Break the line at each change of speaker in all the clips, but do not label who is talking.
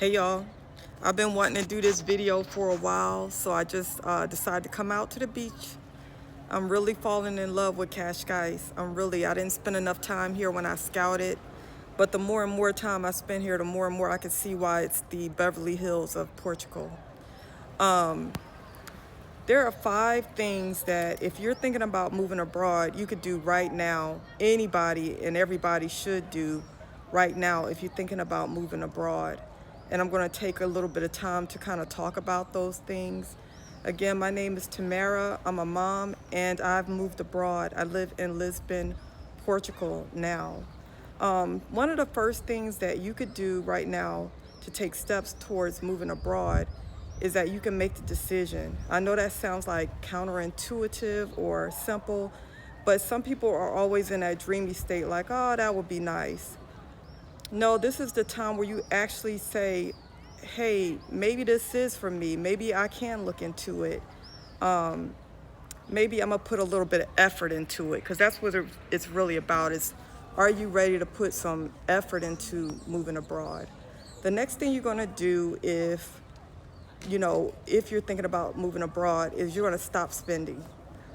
Hey y'all, I've been wanting to do this video for a while, so I just decided to come out to the beach. I'm really falling in love with Cascais. I didn't spend enough time here when I scouted, but the more and more time I spend here, the more and more I can see why it's the Beverly Hills of Portugal. There are 5 things that if you're thinking about moving abroad, you could do right now. Anybody and everybody should do right now if you're thinking about moving abroad. And I'm going to take a little bit of time to kind of talk about those things. Again, my name is Tamara. I'm a mom and I've moved abroad. I live in Lisbon, Portugal now. One of the first things that you could do right now to take steps towards moving abroad is that you can make the decision. I know that sounds like counterintuitive or simple, but some people are always in that dreamy state like, oh, that would be nice. No, this is the time where you actually say, hey, maybe this is for me. Maybe I can look into it. Maybe I'm gonna put a little bit of effort into it, because that's what it's really about, is are you ready to put some effort into moving abroad? The next thing you're gonna do if you're thinking about moving abroad is you're gonna stop spending.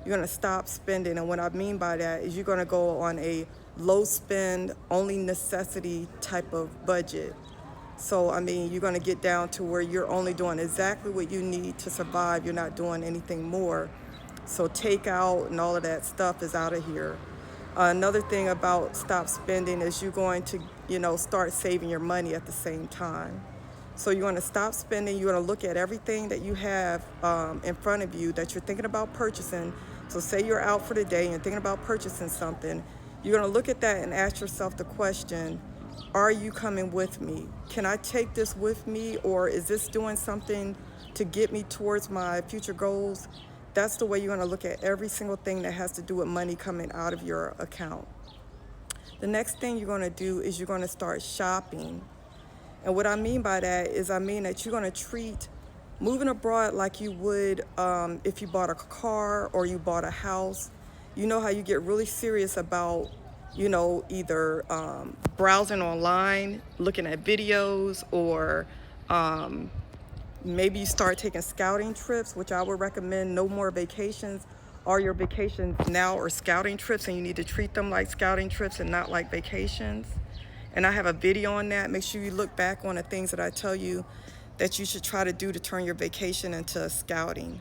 You're gonna stop spending, and what I mean by that is you're gonna go on a low spend, only necessity type of budget. So, I mean, you're gonna get down to where you're only doing exactly what you need to survive. You're not doing anything more. So takeout and all of that stuff is out of here. Another thing about stop spending is you're going to, start saving your money at the same time. So you're going to stop spending. You're going to look at everything that you have in front of you that you're thinking about purchasing. So say you're out for the day and thinking about purchasing something. You're going to look at that and ask yourself the question, are you coming with me? Can I take this with me, or is this doing something to get me towards my future goals? That's the way you're going to look at every single thing that has to do with money coming out of your account. The next thing you're going to do is you're going to start shopping. And what I mean by that is I mean that you're going to treat moving abroad like you would if you bought a car or you bought a house. You know how you get really serious about, either browsing online, looking at videos, or maybe you start taking scouting trips, which I would recommend. No more vacations. All your vacations now are scouting trips, and you need to treat them like scouting trips and not like vacations. And I have a video on that. Make sure you look back on the things that I tell you that you should try to do to turn your vacation into scouting.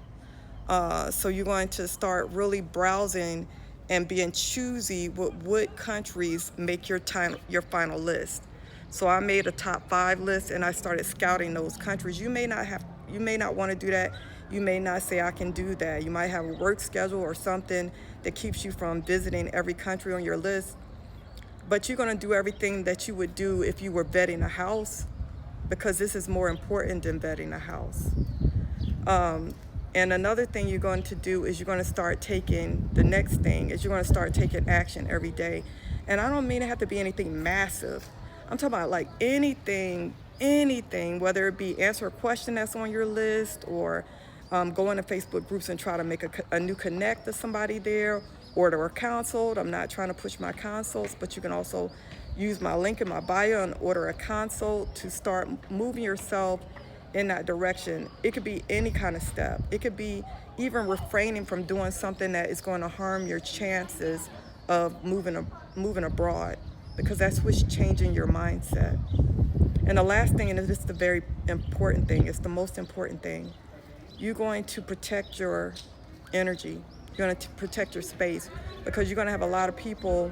So you're going to start really browsing and being choosy with what countries make your final list. So I made a top 5 list and I started scouting those countries. You may not want to do that. You may not say I can do that. You might have a work schedule or something that keeps you from visiting every country on your list. But you're going to do everything that you would do if you were vetting a house, because this is more important than vetting a house. And another thing you're going to do is you're going to start taking, the next thing is you're going to start taking action every day. And I don't mean it have to be anything massive. I'm talking about like anything, whether it be answer a question that's on your list, or go into Facebook groups and try to make a new connect to somebody there, order a consult. I'm not trying to push my consults, but you can also use my link in my bio and order a consult to start moving yourself in that direction. It could be any kind of step. It could be even refraining from doing something that is going to harm your chances of moving abroad, because that's what's changing your mindset. And the last thing, and this is the very important thing, it's the most important thing, you're going to protect your energy. You're going to protect your space, because you're going to have a lot of people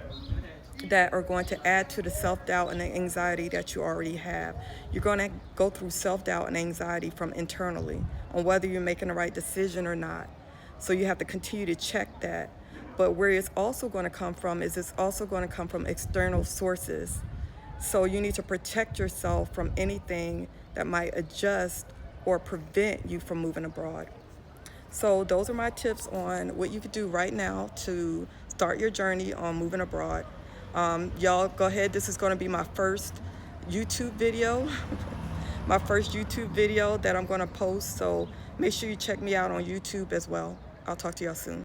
that are going to add to the self-doubt and the anxiety that you already have. You're going to go through self-doubt and anxiety from internally on whether you're making the right decision or not. So you have to continue to check that. But where it's also going to come from is it's also going to come from external sources. So you need to protect yourself from anything that might adjust or prevent you from moving abroad. So those are my tips on what you could do right now to start your journey on moving abroad. Y'all go ahead. This is going to be my first YouTube video, my first YouTube video that I'm going to post. So make sure you check me out on YouTube as well. I'll talk to y'all soon.